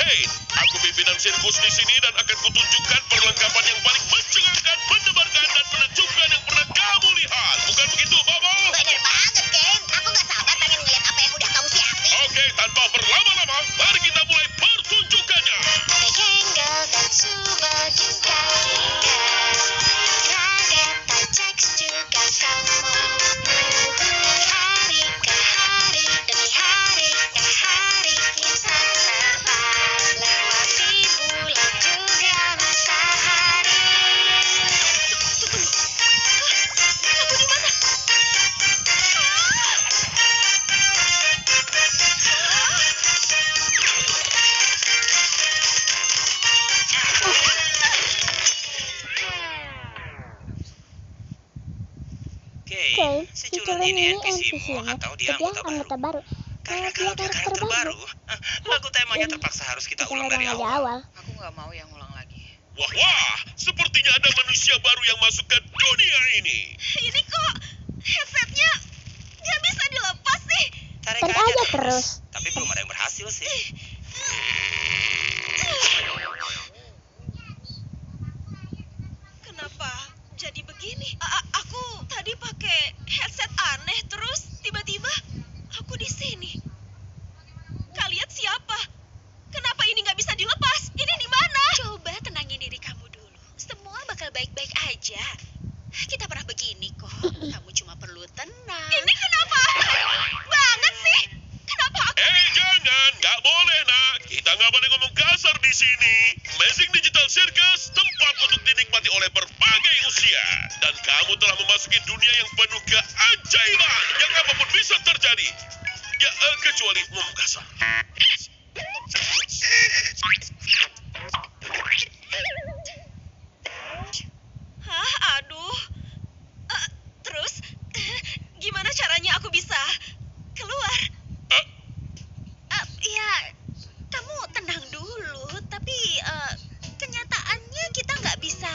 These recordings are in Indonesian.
Kane, aku pimpinan sirkus di sini dan akan kutunjukkan perlengkapan yang paling mencengangkan, mendebarkan, dan menakjubkan yang pernah kamu lihat. Bukan begitu, Bobo? Bener banget, Ken. Aku gak sabar pengen ngeliat apa yang udah kamu siapin. Oke, tanpa berlama-lama, mari kita mulai pertunjukannya. Jingle dan super juga tinggal. Kaget Jax juga kamu. Hari ke hari demi hari ke hari insan terbang. Lewati bulan juga matahari. Aku di mana? Oke, si Culun ini NPC-mu atau dia anggota baru. Karena Kalau kalau dia karakter baru, lagu temanya terpaksa harus kita ulang dari awal. Aku nggak mau yang ulang lagi. Wah, sepertinya ada manusia baru yang masuk ke dunia ini. Ini kok headsetnya nggak bisa dilepas sih? Tarik aja terus. Tapi belum ada yang berhasil sih. Kenapa jadi begini? Aku tadi pakai headset aneh terus tiba-tiba aku di sini. Kalian siapa? Kenapa ini nggak bisa dilepas? Ini di mana? Coba tenangin diri kamu dulu. Semua bakal baik-baik aja. Kita pernah begini kok. Kamu cuma perlu tenang. Ini kenapa? Banget sih. Kenapa aku? Jangan, nggak boleh nak. Kita nggak boleh ngomong kasar di sini. Amazing Digital Circus, tempat untuk dinikmati oleh berbagai usia. Dan kamu telah memasuki dunia yang penuh keajaiban. Yang apapun bisa terjadi. Ya, kecuali ngomong kasar. Hah, aduh. Terus, gimana caranya aku bisa keluar? Ya, kamu tenang dulu. Tapi kenyataannya kita nggak bisa.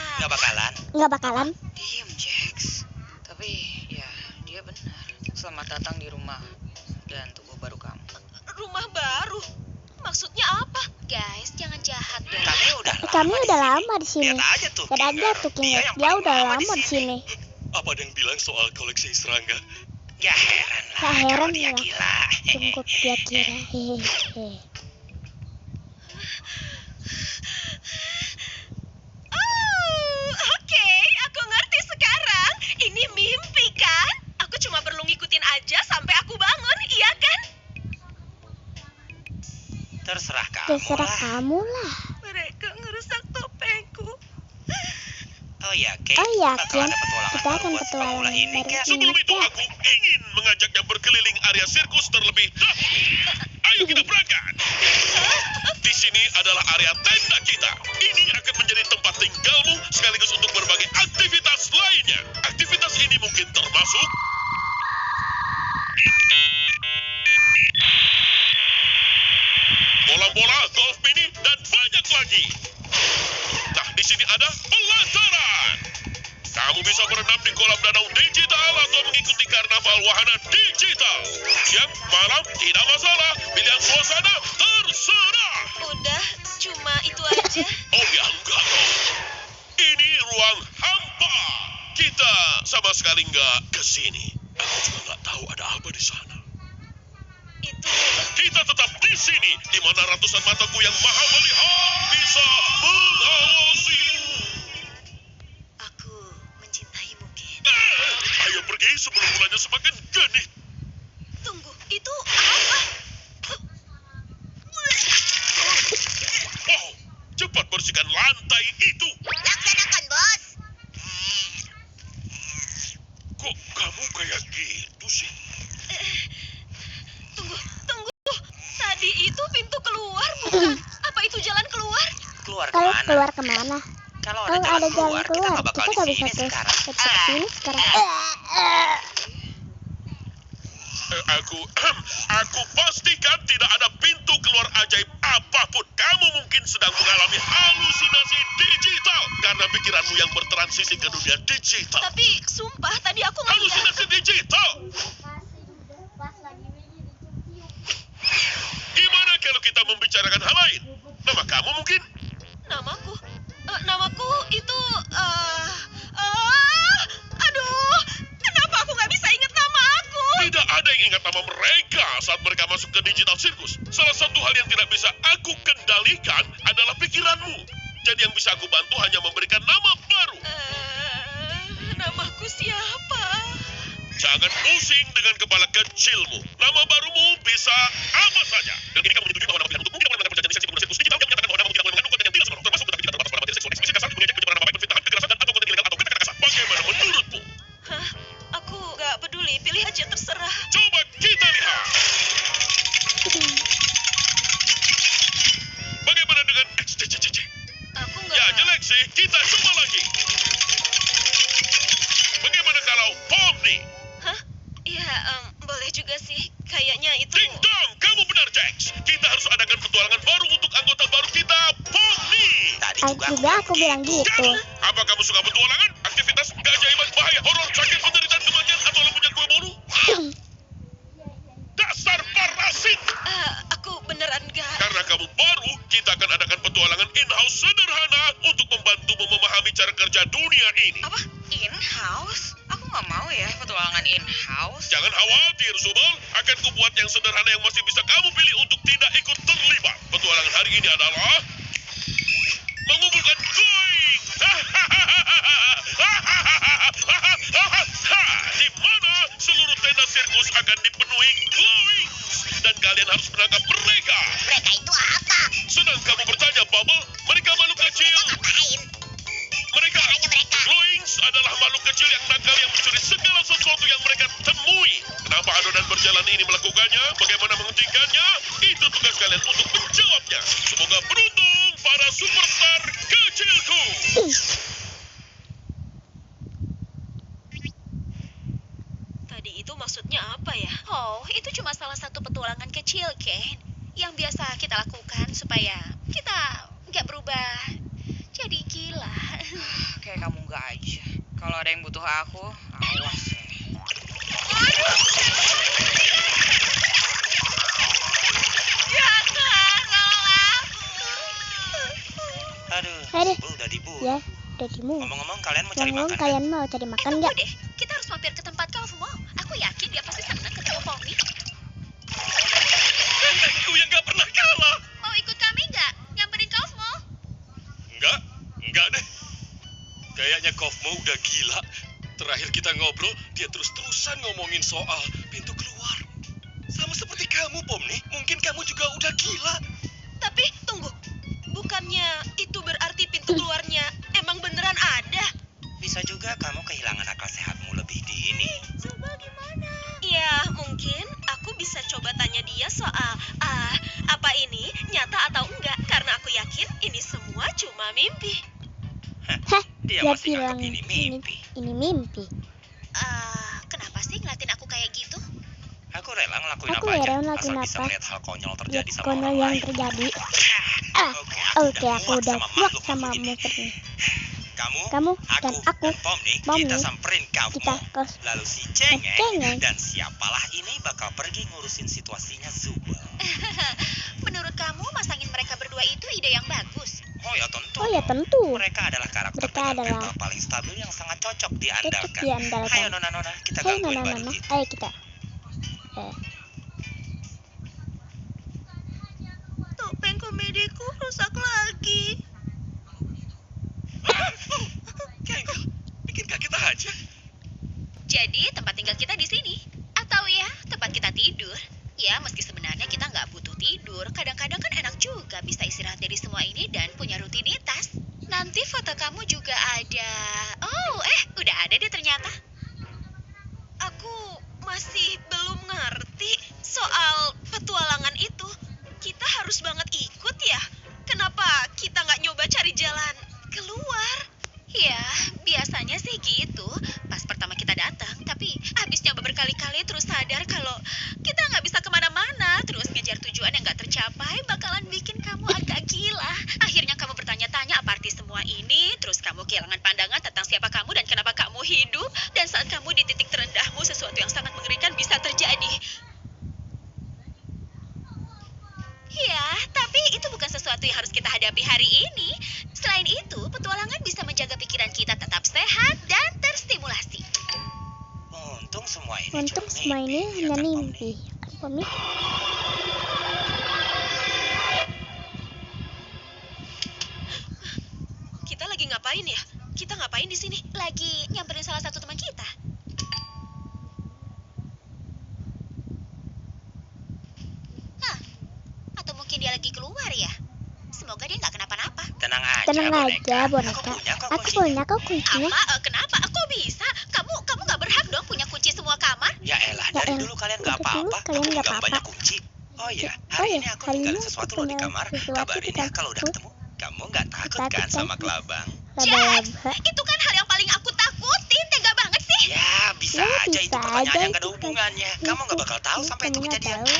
Nggak bakalan. Diam, Jax. Tapi ya, dia benar. Selamat datang di rumah dan tubuh baru kamu. Rumah baru? Maksudnya apa? Guys, jangan jahat dong. Kami udah lama di sini. Lihat aja tuh. Lihat aja tuh King. Dia udah lama di sini. Apa ada yang bilang soal koleksi serangga? Ya heran lah Tak heran kalau dia lah. gila. Tunggu dia kira. Hehehe. Oh, oke, aku ngerti sekarang. Ini mimpi kan? Aku cuma perlu ngikutin aja sampai aku bangun, iya kan? Terserah kamu Terserah lah. kamu lah. Mereka ngerusak topengku. Oh ya, Kate. Oh ya, Bakal Ken. ada petualangan Kita baru akan buat sepak bola petualangan ini, baru Ken. Sebelum ini, itu Ken. aku ingin mengajaknya berkeliling area sirkus terlebih dahulu. Ayo kita berangkat. Di sini adalah area tenda kita. Ini akan menjadi tempat tinggalmu sekaligus untuk berbagai aktivitas lainnya. Aktivitas ini mungkin termasuk bola-bola, golf mini, dan banyak lagi. Nah, di sini ada pelataran. Kamu bisa berenang di kolam danau digital atau mengikuti karnaval wahana digital. Siang, malam, tidak masalah. Pilihan suasana terserah. Udah, cuma itu aja. Oh ya, enggak dong. Ini ruang hampa. Kita sama sekali nggak ke sini. Aku juga nggak tahu ada apa di sana. Itu Kita tetap di sini, di mana ratusan mataku yang maha melihat bisa mengawasimu. aku mencintaimu, Ken. Ayo pergi sebelum bulannya semakin genit. Tunggu, itu apa? Wow, cepat bersihkan lantai itu. Laksanakan, bos. Kok kamu kayak gitu sih? Tunggu. Tadi itu pintu keluar, bukan? Apa itu jalan keluar? Keluar Kalau kemana? keluar kemana? Kalau Kalau ada jalan kita keluar, nggak bakal kita di nggak sini bisa terus sekarang. ke sini sekarang. Aku pastikan tidak ada pintu keluar ajaib apapun. Kamu mungkin sedang mengalami halusinasi digital karena pikiranmu yang bertransisi ke dunia digital. Tapi sumpah tadi aku ngeliat. Halusinasi digital. Gimana kalau kita membicarakan hal lain? ingat nama mereka saat mereka masuk ke digital circus. Salah satu hal yang tidak bisa aku kendalikan adalah pikiranmu. Jadi yang bisa aku bantu hanya memberikan nama baru. Namaku siapa? Jangan pusing dengan kepala kecilmu. Nama barumu bisa apa saja. Dan ini kamu menyetujui bahwa nama pilihan untukmu tidak menggunakan perjanjian lisensi penggunaan sirkus digital yang menyatakan bahwa namamu tidak mengandung konten yang tidak senonoh, termasuk tentang tidak terbatas pada materi seksual, ekspresi kasar, mengejek, pencemaran nama baik, penfitnahan, kekerasan, dan atau konten ilegal atau kata-kata kasar. Bagaimana menurutmu? Hah? Aku gak peduli, pilih aja terserah. Coba kita lihat. Bagaimana dengan XCCC? Aku gak... Ya, jelek sih. Kita coba lagi. Bagaimana kalau Pomni? Hah? Ya, boleh juga sih. Kayaknya itu... Ding dong, kamu benar, Jax. Kita harus adakan petualangan baru untuk anggota baru kita, Pomni. Tadi Juga aku bilang gitu. Kamu, apa kamu suka petualangan, aktivitas, keajaiban, bahaya, horor, sakit, penderitaan, kematian, atau lembujan kue bolu? Dasar parasit. Aku beneran gak... Karena kamu baru, kita akan adakan petualangan in-house sederhana untuk membantumu memahami cara kerja dunia ini. Apa? In-house? Aku nggak mau ya petualangan in-house. Jangan khawatir, Subal. Akan kubuat yang sederhana yang masih bisa kamu pilih untuk tidak ikut terlibat. Petualangan hari ini adalah mengumpulkan koin. Di mana seluruh tenda sirkus akan dipenuhi glowing. Dan kalian harus menangkap mereka. Mereka itu apa? Senang kamu bertanya, Bubble. Mereka makhluk kecil. Ngapain? Mereka Caranya mereka. Glowings adalah makhluk kecil yang nakal yang mencuri segala sesuatu yang mereka temui. Kenapa adonan berjalan ini melakukannya? Bagaimana menghentikannya? Itu tugas kalian untuk menjawabnya. Semoga beruntung para superstar kecilku. Tadi itu maksudnya apa ya? Oh, itu cuma salah satu petualangan kecil, Ken. Yang biasa kita lakukan supaya kita nggak berubah jadi gila. Kayak kamu nggak aja. Kalau ada yang butuh aku, awas ya. Aduh, Bu, udah dibu. Ya, udah dimu. Ngomong-ngomong, kalian mau cari Ngomong makan? kalian mau cari makan Tunggu nggak? deh, kita harus mampir ke tempat Kaufmo. Aku yakin dia pasti senang ketemu Pomni. Aku yang gak pernah kalah. Mau ikut kami nggak? Nyamperin Kaufmo? Enggak deh. Kayaknya Kofmo udah gila. Terakhir kita ngobrol, dia terus-terusan ngomongin soal pintu keluar. Sama seperti kamu, Pomni. Mungkin kamu juga udah gila. Tapi tunggu, bukannya itu berarti pintu keluarnya emang beneran ada? Bisa juga kamu kehilangan akal sehatmu lebih dini. Coba gimana? Ya, mungkin aku bisa coba tanya dia soal, apa ini nyata atau enggak? Karena aku yakin ini semua cuma mimpi. Hah, Dia dia masih bilang nganggap ini mimpi. ini mimpi. Kenapa sih ngeliatin aku kayak gitu? Aku rela ngelakuin Aku apa aja, rela asal ngelakuin bisa apa. melihat hal konyol Lihat terjadi sama konyol orang yang lain. terjadi. Oke, Aku udah muak sama makhluk ini. muter ini. Kamu, dan aku, Pomni, Pomni, kita samperin Kita Kaufmo. kos. Lalu si Cengeng Cengeng. dan siapalah ini bakal pergi ngurusin situasinya Zubel. Menurut kamu masangin mereka berdua itu ide yang bagus? Oh ya tentu. Oh ya tentu. Mereka adalah karakter Mereka dengan adalah mental paling stabil yang sangat cocok Cocok diandalkan. diandalkan. Ayo nona-nona, kita Hai gangguin nona-nona, badut itu. ayo kita. Topeng komediku rusak lagi. Kengkel, bikin kaget aja. Jadi tempat tinggal kita di sini. Atau ya, tempat kita tidur. Ya, meski sebenarnya kita nggak butuh tidur, kadang-kadang kan enak juga bisa istirahat dari semua ini dan punya rutinitas. Nanti foto kamu juga ada. Oh, udah ada deh ternyata. Aku masih belum ngerti soal petualangan itu. Kita harus banget ikut ya? Kenapa kita nggak nyoba cari jalan keluar? Ya, biasanya sih gitu. Pas pertama kita datang, tapi habis nyoba berkali-kali terus sadar kalau kita nggak bisa kemana-mana. Terus ngejar tujuan yang nggak tercapai bakalan bikin kamu agak gila. Akhirnya kamu bertanya-tanya apa arti semua ini. Terus kamu kehilangan pandangan tentang siapa kamu dan kenapa kamu hidup. Dan saat kamu di titik terendahmu, sesuatu yang sangat mengerikan bisa terjadi. Ya, tapi itu bukan sesuatu yang harus kita hadapi hari ini. Selain itu, petualangan bisa menjaga pikiran kita tetap sehat dan terstimulasi. Untung semua ini Untung cuma semua ini mimpi, ya hanya kan, Pomni? mimpi. Pomni, Kita lagi ngapain ya? Kita ngapain di sini? Lagi nyamperin salah satu teman kita. Hah? Atau mungkin dia lagi keluar ya? Semoga dia nggak kenapa-napa. Tenang aja, tenang aja boneka. Aku punya kok Aku kuncinya. punya kok kuncinya. Kenapa? Kok bisa? Kamu nggak berhak dong punya kunci semua kamar? Ya elah, Ya dari elah, dulu kalian nggak dari dulu apa-apa. kalian Aku nggak pegang apa-apa. banyak kunci. Oh iya, Oh hari iya, ini aku hari tinggalin ini sesuatu aku loh di tinggalin kamar. sesuatu Kabarin di ya kalau udah kamarku. ketemu. Kamu nggak takut Takut kan kan? sama kelabang? Laba-laba. Itu kan hal yang paling aku takutin. Tega banget sih. Ya, bisa Ya, aja itu bisa pertanyaan aja yang gak ada itu kan. hubungannya. Kamu nggak bakal tahu sampai itu Kamu nggak kejadian. tahu.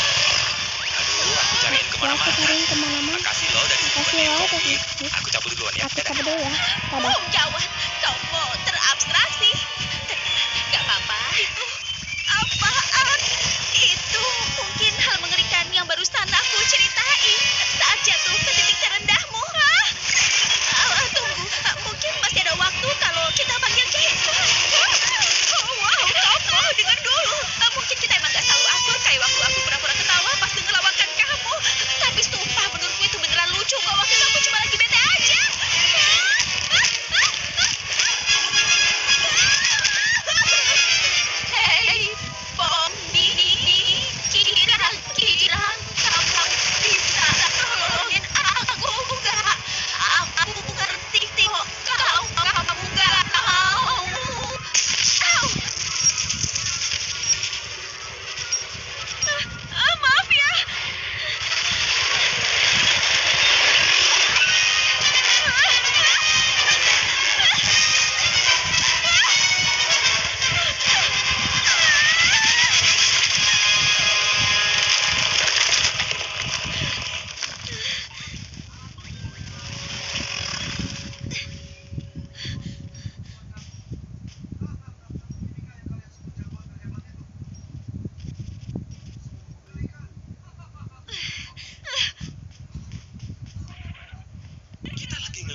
Aduh, aku cariin Ya, aku kemana-mana. cariin kemana-mana. Makasih loh dari Makasih sumbernya loh kopi. dari- Aku cabut duluan ya. Aku Dadah. cabut dulu ya. Dadah. Gawat.